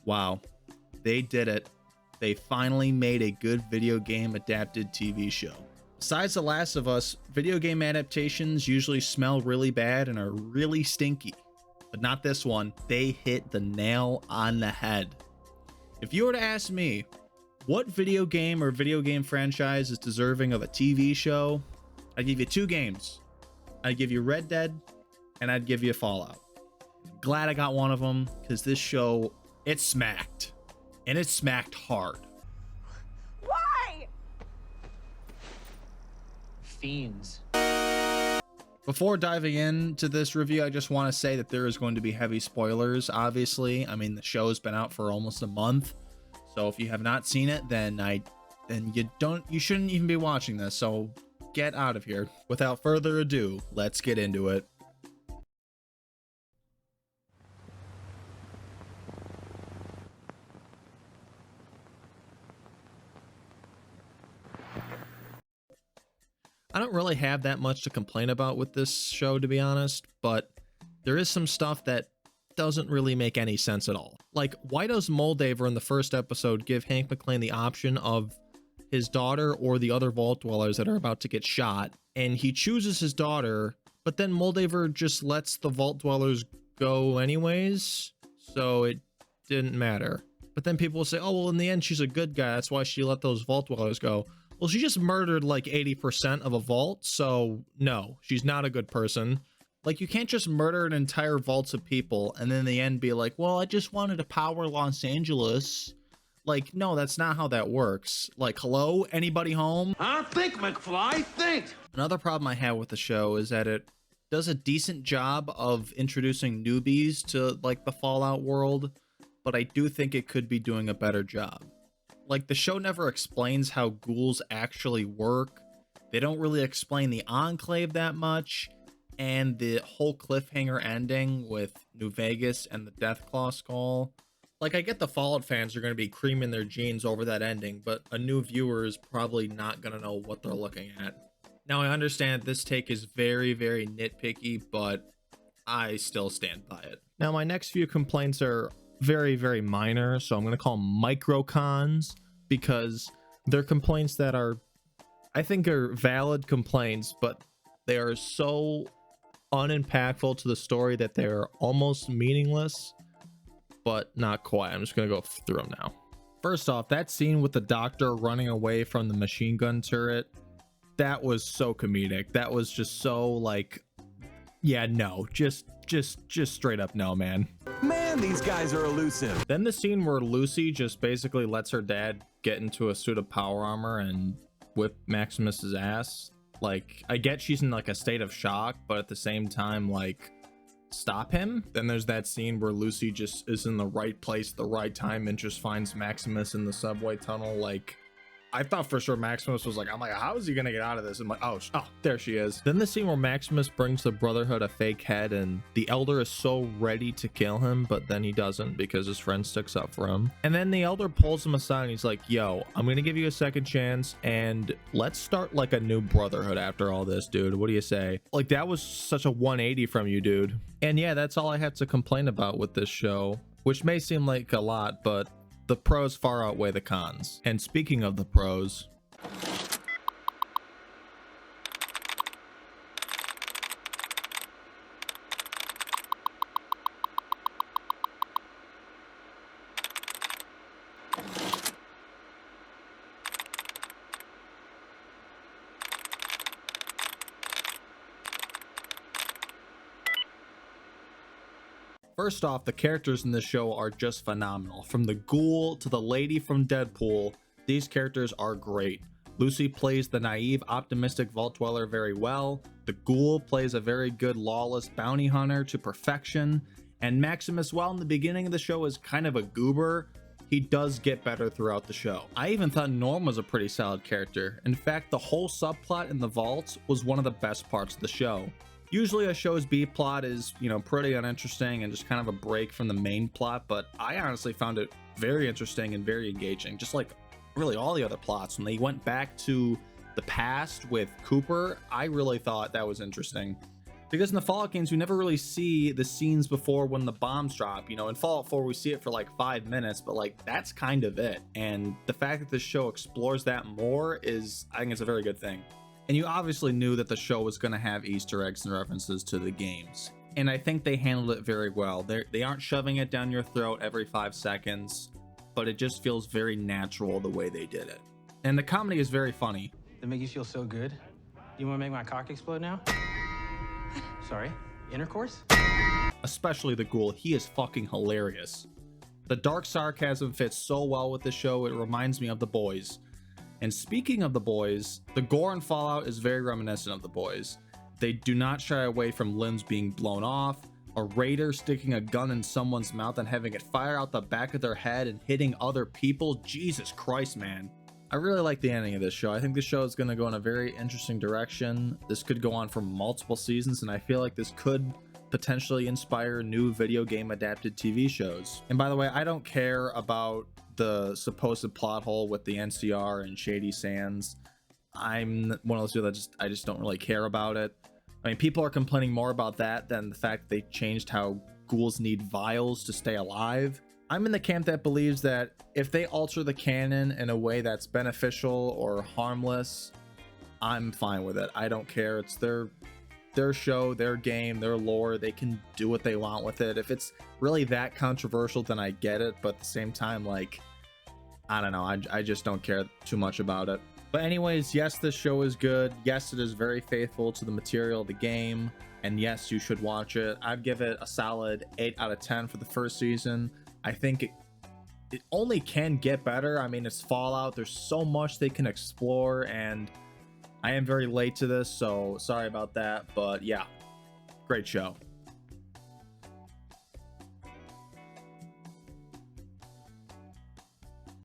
Wow, they did it. They finally made a good video game adapted TV show. Besides The Last of Us, video game adaptations usually smell really bad and are really stinky. But not this one. They hit the nail on the head. If you were to ask me, what video game or video game franchise is deserving of a TV show, I'd give you two games. I'd give you Red Dead and I'd give you Fallout. Glad I got one of them, because this show, it smacked. And it smacked hard. Why? Fiends. Before diving into this review, I just want to say that there is going to be heavy spoilers, obviously. I mean, the show's been out for almost a month. So if you have not seen it, then you shouldn't even be watching this. So get out of here. Without further ado, let's get into it. I don't really have that much to complain about with this show, to be honest, but there is some stuff that doesn't really make any sense at all. Like, why does Moldaver in the first episode give Hank McClane the option of his daughter or the other vault dwellers that are about to get shot? And he chooses his daughter, but then Moldaver just lets the vault dwellers go anyways, so it didn't matter. But then people will say, oh, well, in the end, she's a good guy. That's why she let those vault dwellers go. Well, she just murdered like 80% of a vault, so no, she's not a good person. Like, you can't just murder an entire vault of people and then in the end be like, well, I just wanted to power Los Angeles. Like, no, that's not how that works. Like, hello, anybody home? Think, McFly, think! Another problem I have with the show is that it does a decent job of introducing newbies to, like, the Fallout world, but I do think it could be doing a better job. Like, the show never explains how ghouls actually work. They don't really explain the Enclave that much, and the whole cliffhanger ending with New Vegas and the Deathclaw skull. Like, I get the Fallout fans are going to be creaming their jeans over that ending, but a new viewer is probably not going to know what they're looking at. Now, I understand this take is very, very nitpicky, but I still stand by it. Now, my next few complaints are very, very minor, so I'm going to call them micro cons, because they're complaints that are, I think, are valid complaints, but they are so unimpactful to the story that they're almost meaningless, but not quite. I'm just going to go through them now. First off, that scene with the doctor running away from the machine gun turret, that was so comedic. That was just so like, yeah, no, just straight up no, man. Man, these guys are elusive. Then the scene where Lucy just basically lets her dad get into a suit of power armor and whip Maximus's ass. Like, I get she's in like a state of shock, but at the same time, like, stop him. Then there's that scene where Lucy just is in the right place at the right time and just finds Maximus in the subway tunnel. Like, I thought for sure Maximus was like, I'm like, how is he gonna get out of this? I'm like, oh, there she is. Then the scene where Maximus brings the Brotherhood a fake head and the Elder is so ready to kill him, but then he doesn't because his friend sticks up for him. And then the Elder pulls him aside and he's like, yo, I'm gonna give you a second chance and let's start like a new Brotherhood after all this, dude. What do you say? Like, that was such a 180 from you, dude. And yeah, that's all I had to complain about with this show, which may seem like a lot, but the pros far outweigh the cons. And speaking of the pros, first off, the characters in this show are just phenomenal. From the ghoul to the lady from Deadpool, these characters are great. Lucy plays the naive, optimistic vault dweller very well. The ghoul plays a very good, lawless bounty hunter to perfection. And Maximus, while in the beginning of the show is kind of a goober, he does get better throughout the show. I even thought Norm was a pretty solid character. In fact, the whole subplot in the vaults was one of the best parts of the show. Usually a show's B plot is, you know, pretty uninteresting and just kind of a break from the main plot, but I honestly found it very interesting and very engaging, just like really all the other plots. When they went back to the past with Cooper, I really thought that was interesting. Because in the Fallout games, we never really see the scenes before when the bombs drop. You know, in Fallout 4, we see it for like 5 minutes, but like that's kind of it. And the fact that this show explores that more is, I think it's a very good thing. And you obviously knew that the show was going to have Easter eggs and references to the games. And I think they handled it very well. They aren't shoving it down your throat every 5 seconds, but it just feels very natural the way they did it. And the comedy is very funny. That make you feel so good? You want to make my cock explode now? Sorry, intercourse? Especially the ghoul, he is fucking hilarious. The dark sarcasm fits so well with the show, it reminds me of The Boys. And speaking of The Boys, the gore in Fallout is very reminiscent of The Boys. They do not shy away from limbs being blown off, a raider sticking a gun in someone's mouth and having it fire out the back of their head and hitting other people. Jesus Christ, man. I really like the ending of this show. I think the show is going to go in a very interesting direction. This could go on for multiple seasons, and I feel like this could potentially inspire new video game adapted TV shows. And by the way, I don't care about the supposed plot hole with the NCR and Shady Sands. I'm one of those people that I just don't really care about it. I mean, people are complaining more about that than the fact they changed how ghouls need vials to stay alive. I'm in the camp that believes that if they alter the canon in a way that's beneficial or harmless, I'm fine with it. I don't care. It's their show, their game, their lore. They can do what they want with it. If it's really that controversial, then I get it. But at the same time, like, I don't know. I just don't care too much about it. But anyways, yes, this show is good. Yes, it is very faithful to the material of the game. And yes, you should watch it. I'd give it a solid 8 out of 10 for the first season. I think it only can get better. I mean, it's Fallout. There's so much they can explore, and I am very late to this, so sorry about that. But yeah, great show.